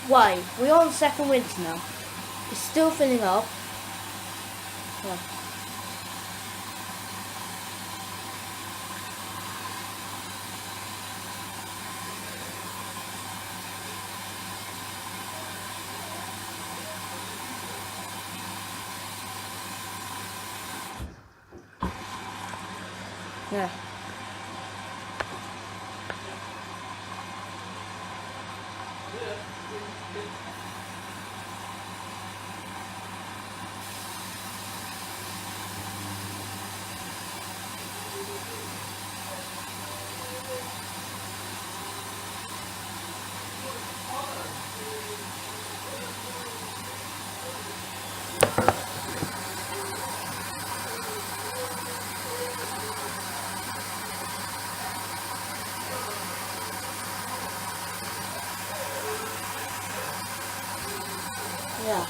Why? We're on second winter now. It's still filling up. Yeah. Yeah. Yeah.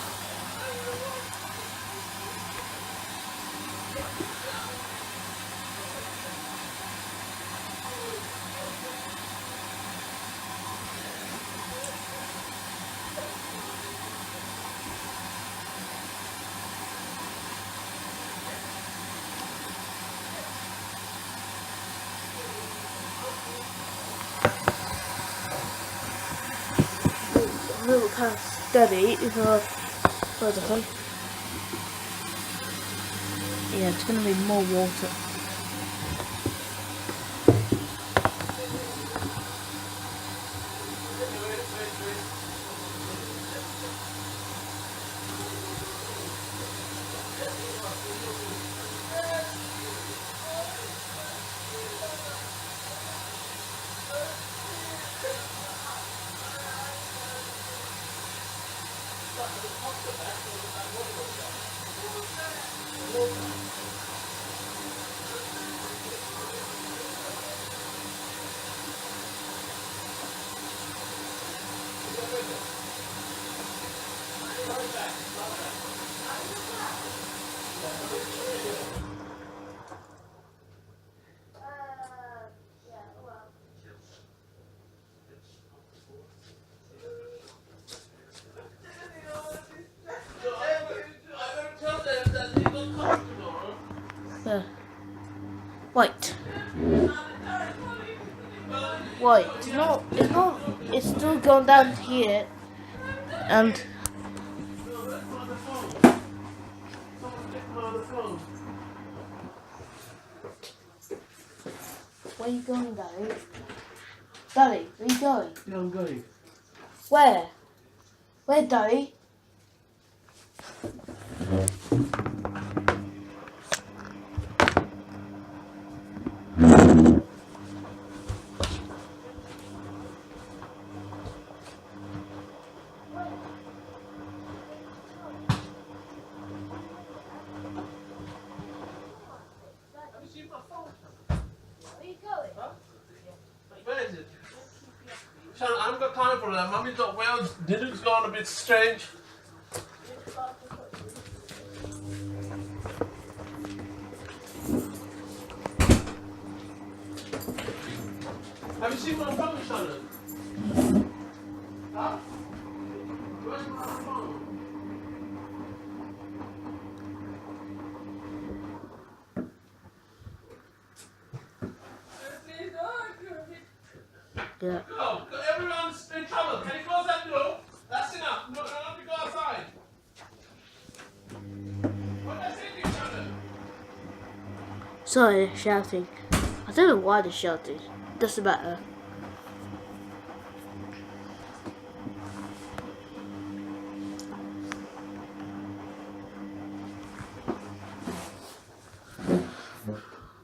A little kind of steady for the sun. Yeah, it's gonna be more water. Yeah. White. White. It's still going down here. And where are you going, Daddy? Daddy, where are you going? Yeah, I'm going. Where? Where, Daddy? Where is it? Sharon, I haven't got time for that. Mummy's not well. Dinner's gone a bit strange. Have you seen my phone, Shannon? Huh? Where's my phone? Yeah. Go. Everyone's in trouble. Can you close that door? That's enough. No, not to go outside. What did I say to you, Shannon? Sorry, they're shouting. I don't know why they're shouting. Doesn't matter.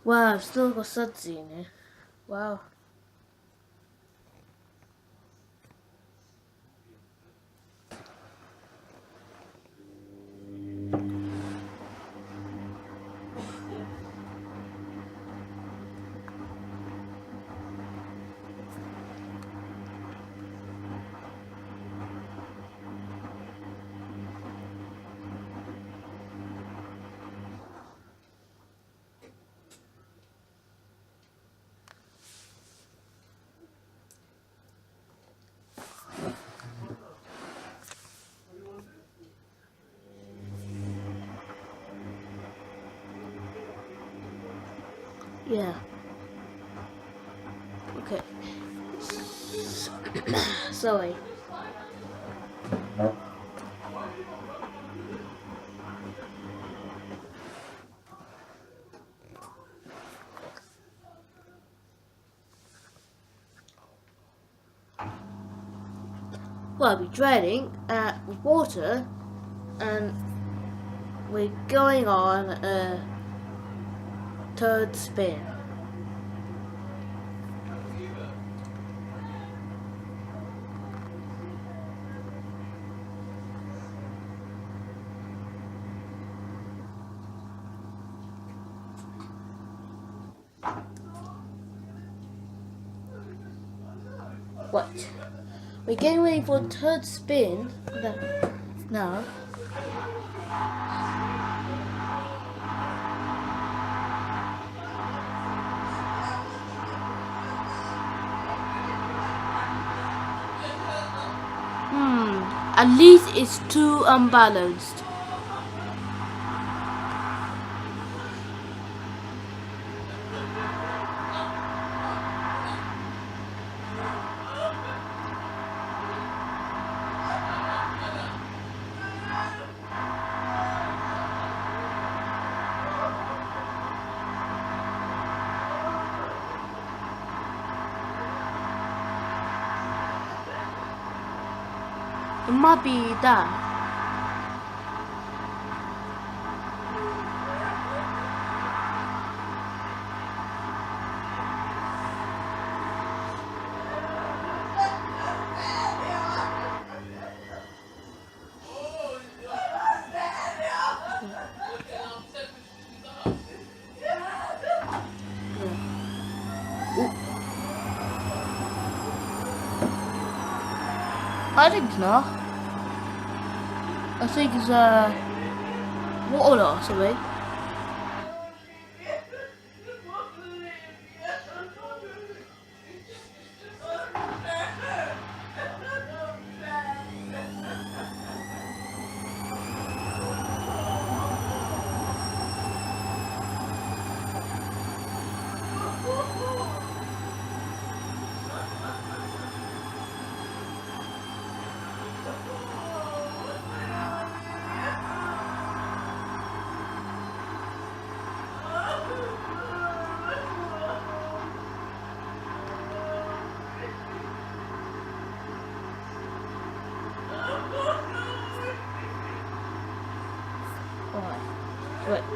Wow, I've still got sudsy in here. Wow. Yeah. Okay. Sorry. Well, we're draining with water, and we're going on a third spin. What? We're getting ready for a third spin now. At least it's too unbalanced. It might be that. I think not. I think it's water or something. Right.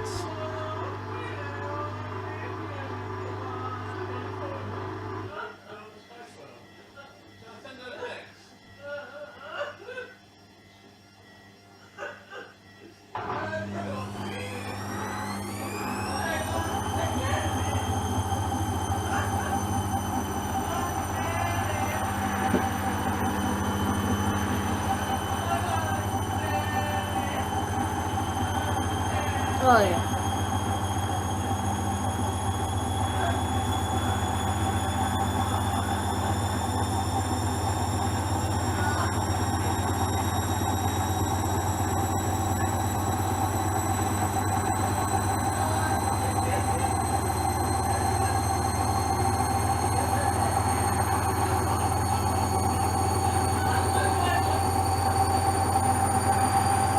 Oh yeah.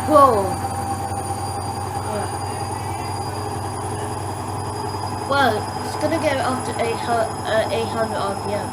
Whoa. Yeah. Well, it's gonna get up to 800 RPM.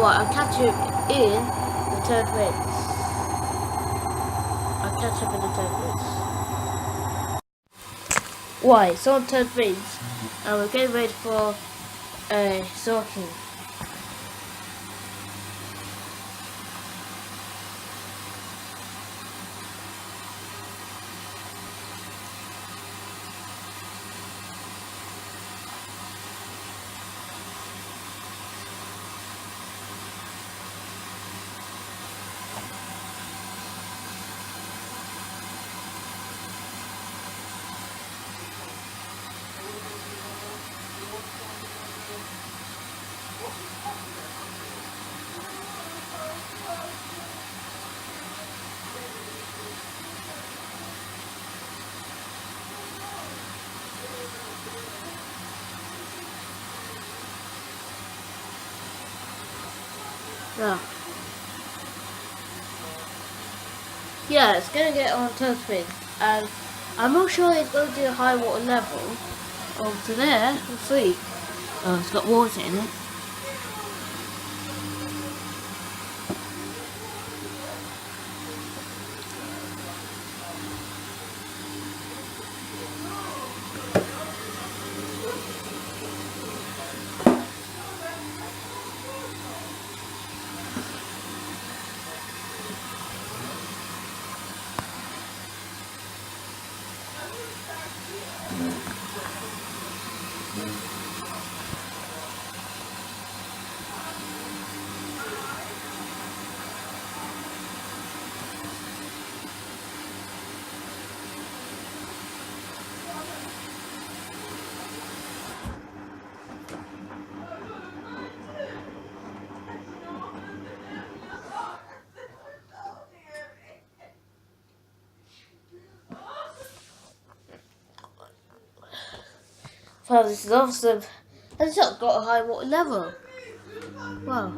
I'll catch you in the third race. I'll catch up in the third race. Why? It's on third race, and we're getting ready for sorting. Yeah. Yeah, it's gonna get on turn spin, and I'm not sure it's going to do a high water level. Oh, to there, let's see. Oh, it's got water in it. Wow, this is awesome. And it's not got a high water level. Wow.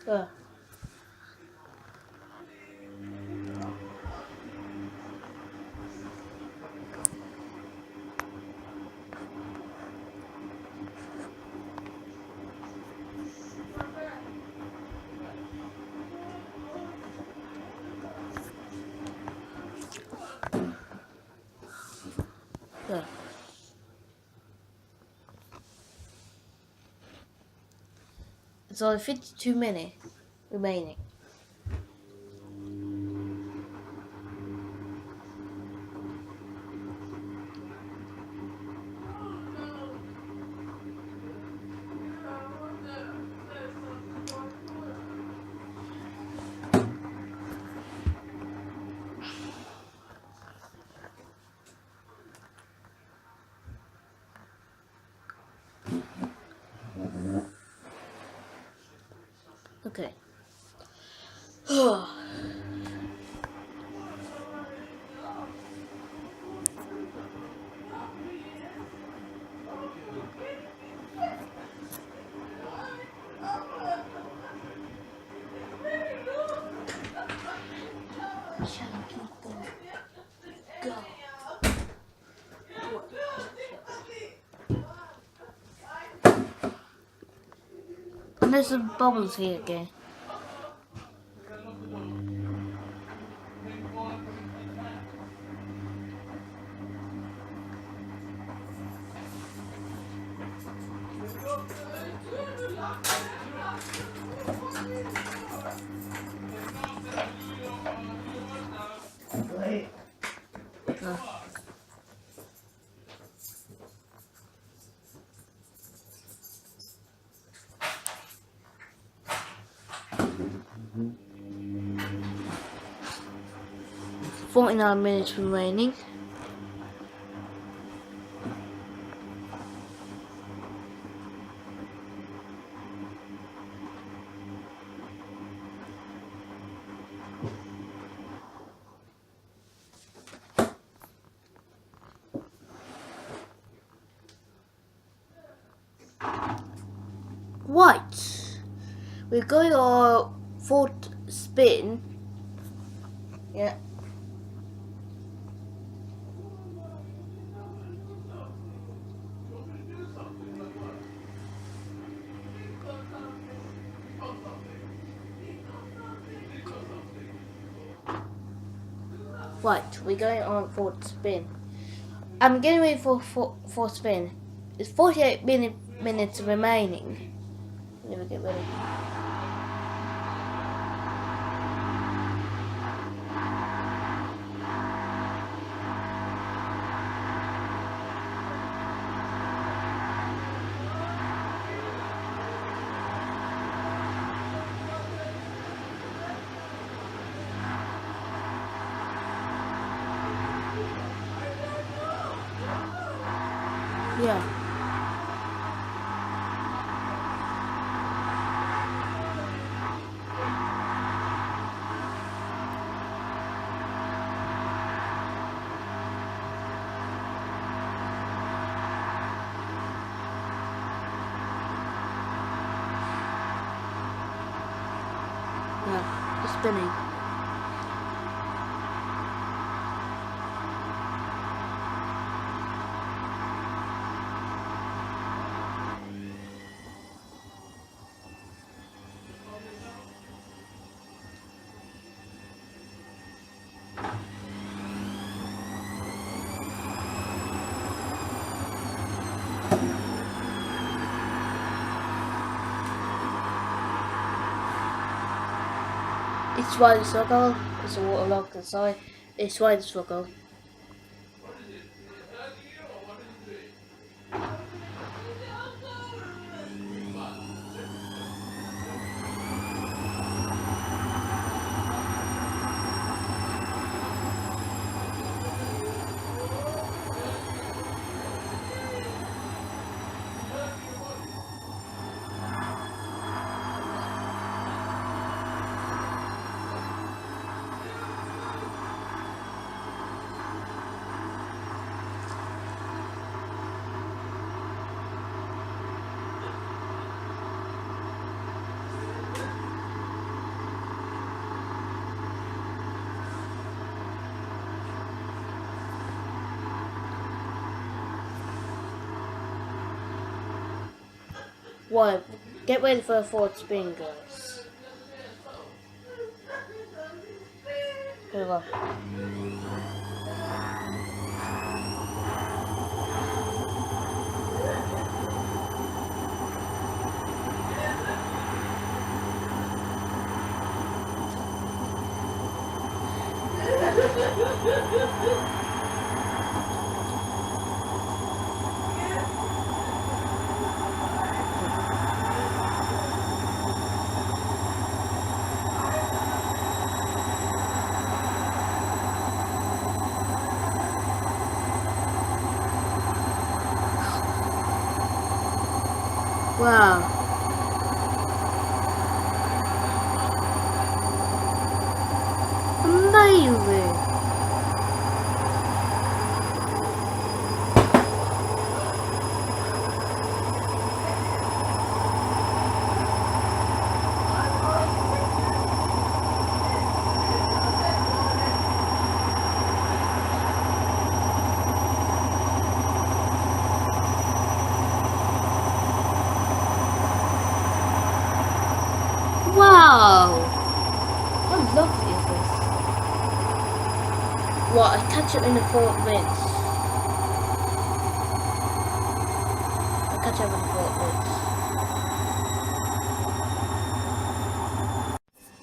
Yeah. Yeah. It's only 52 minutes remaining. Okay. Shall people go? And there's some bubbles here again. Mm-hmm. 49 minutes remaining. Right. We're going on fourth spin. Yeah. Right, we're going on fourth spin. I'm getting ready for fourth spin. It's 48 minutes remaining. Let me get ready. Yeah. Yeah. It's spinning. It's why the circle. It's a waterlogged inside. It's why the circle. Why? Get ready for a forward spin, guys. Here we go. Wow. Amazing. Wow. How lovely is this? What? I catch it in the 4 minutes. I catch it in the 4 minutes.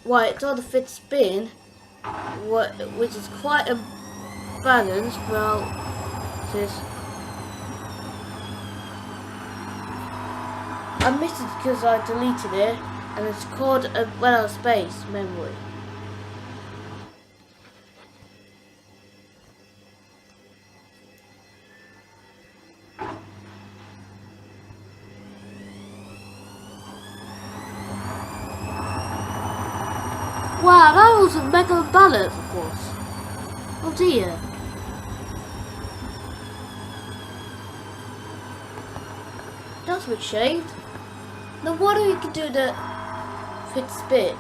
Right, it's on the 5th spin, which is quite a balance. Well, this I missed it because I deleted it, and it's called a well space memory. Wow, that was a mega balance, of course. Oh dear. That's a bit shaved. Now what do we can do the 5th spin?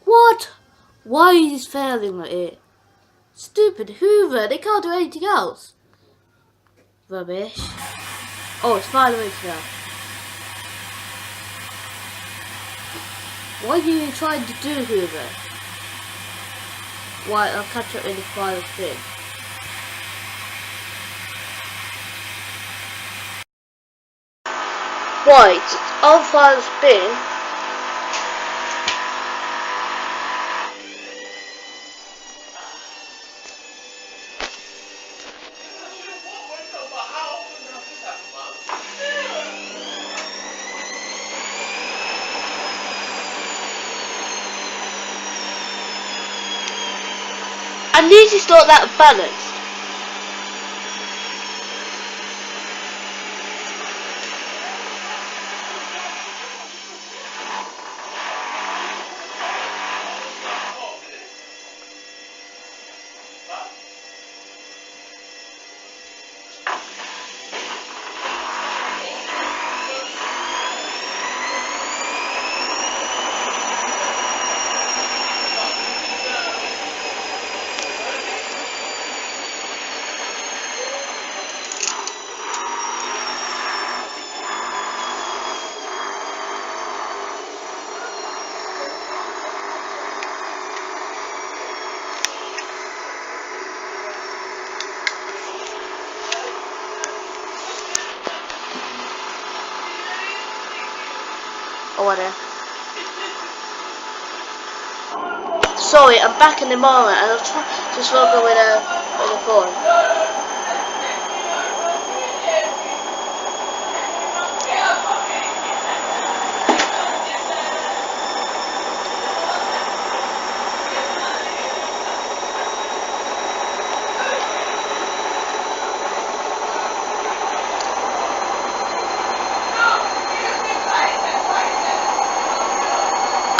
What? Why is he failing like it? Stupid Hoover, they can't do anything else. Rubbish. Oh, it's 5 minutes now. What are you trying to do, Hoover? Why, I'll catch up in the final spin. Right, on final spin. At least it's not that balanced. Oh, whatever. Sorry, I'm back in the moment and I'll try to log in with a phone.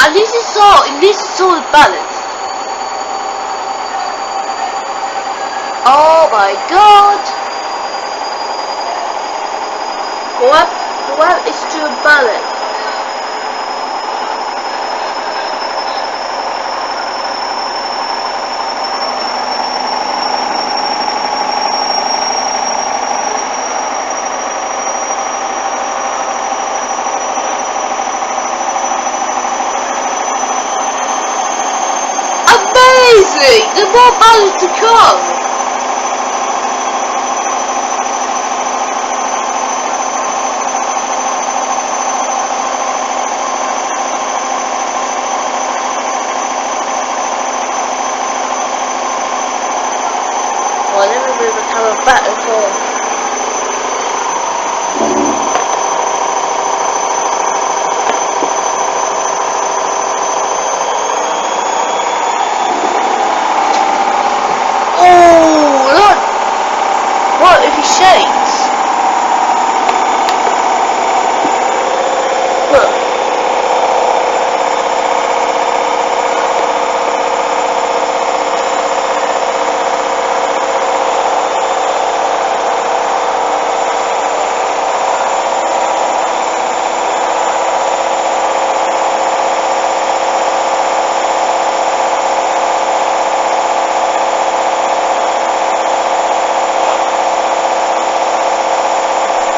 At least it's so balanced. Oh my god! What is too balanced? Amazing! The more balance to come! Well, let me move the camera back and forth. Oh, look! What if he shakes? Look.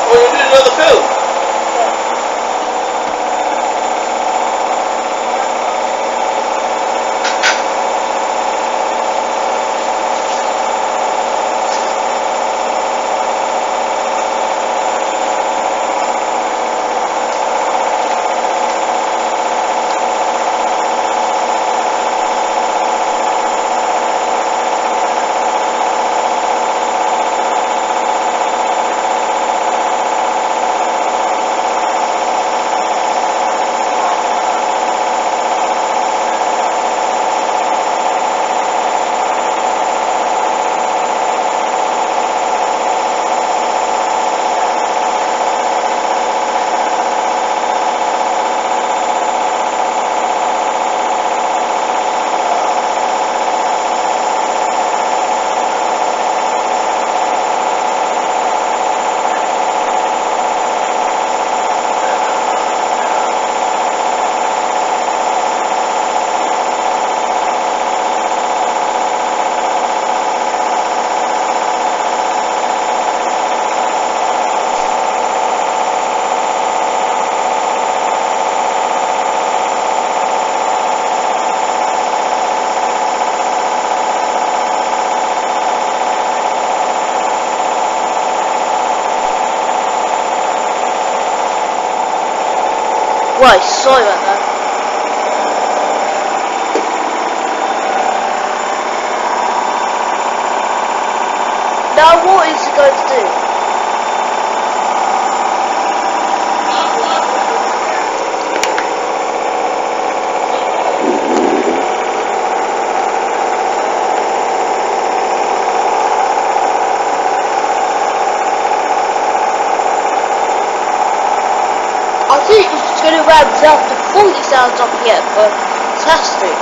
Well, you did another film. Right, sorry about that. Now what is he going to do? going to round up to 40,000 RPM. Fantastic.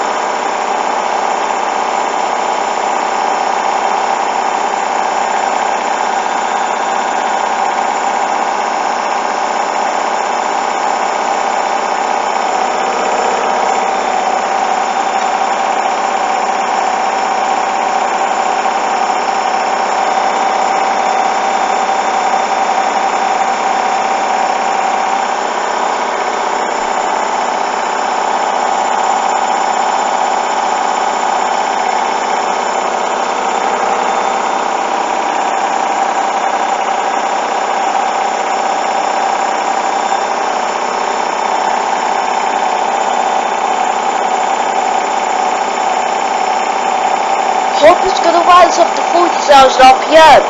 Hope it's going to rise up to 40,000 RPM,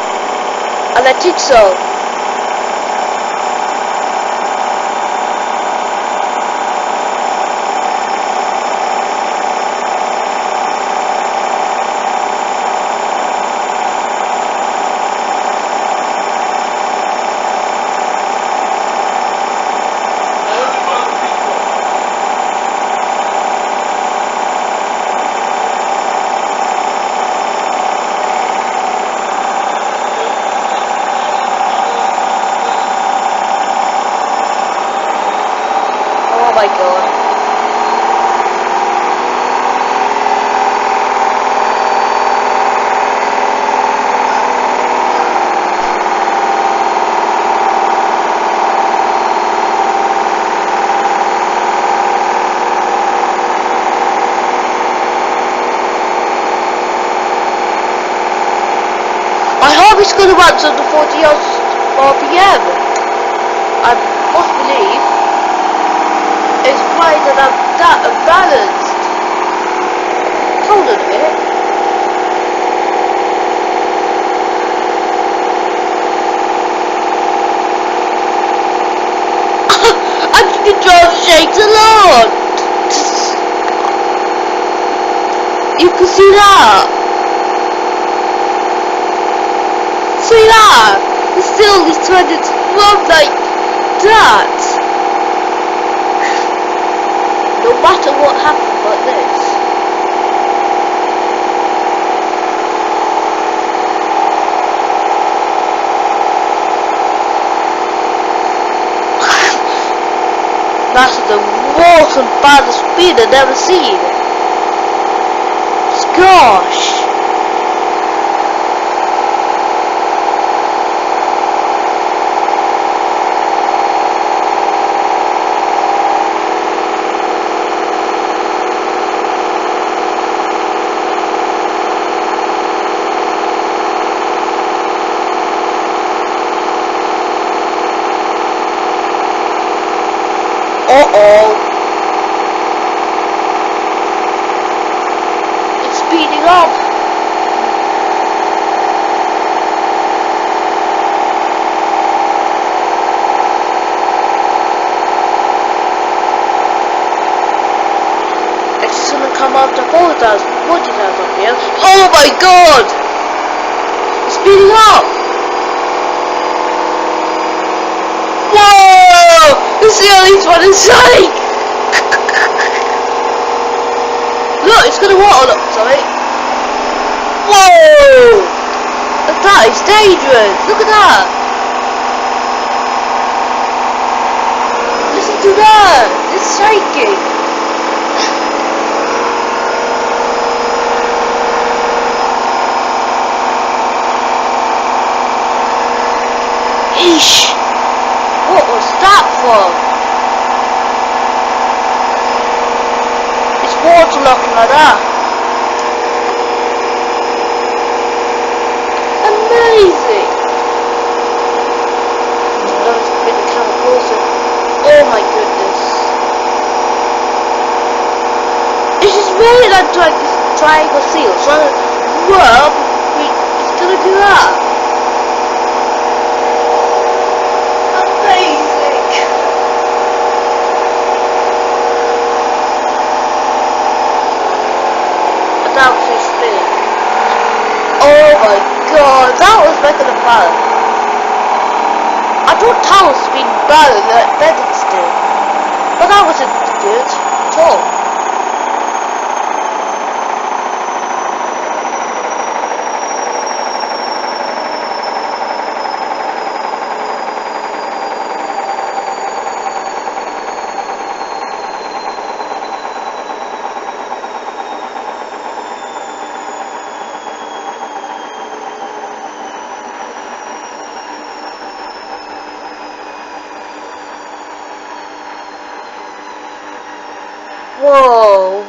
and I think so. Oh my god. I hope it's going to run to the 40 RPM. I must believe it's quite balanced. Hold on a minute. I think the drive shakes a lot. You can see that. See that? It's still is trying to run like that. No matter what happens like this. That's the worst and baddest speed I've ever seen. Gosh. Uh-oh. It's speeding up. It's just gonna come up to 40,000 RPM. Oh my god! It's speeding up! Whoa! It's the only one in sight! Look, it's gonna water up, sorry. Whoa! That is dangerous! Look at that! Listen to that! It's shaking! Eesh! What was that from? It's water locking like that. Amazing! Let's bring the camera closer. Oh my goodness. It's just really like triangle seal. So rub, it's gonna do that. Oh my god, that was better than bad. I thought Tower speed better than Bedford still. But that wasn't good at all. Whoa,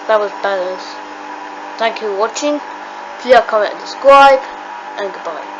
that was badass. Thank you for watching. Please comment and subscribe, and goodbye.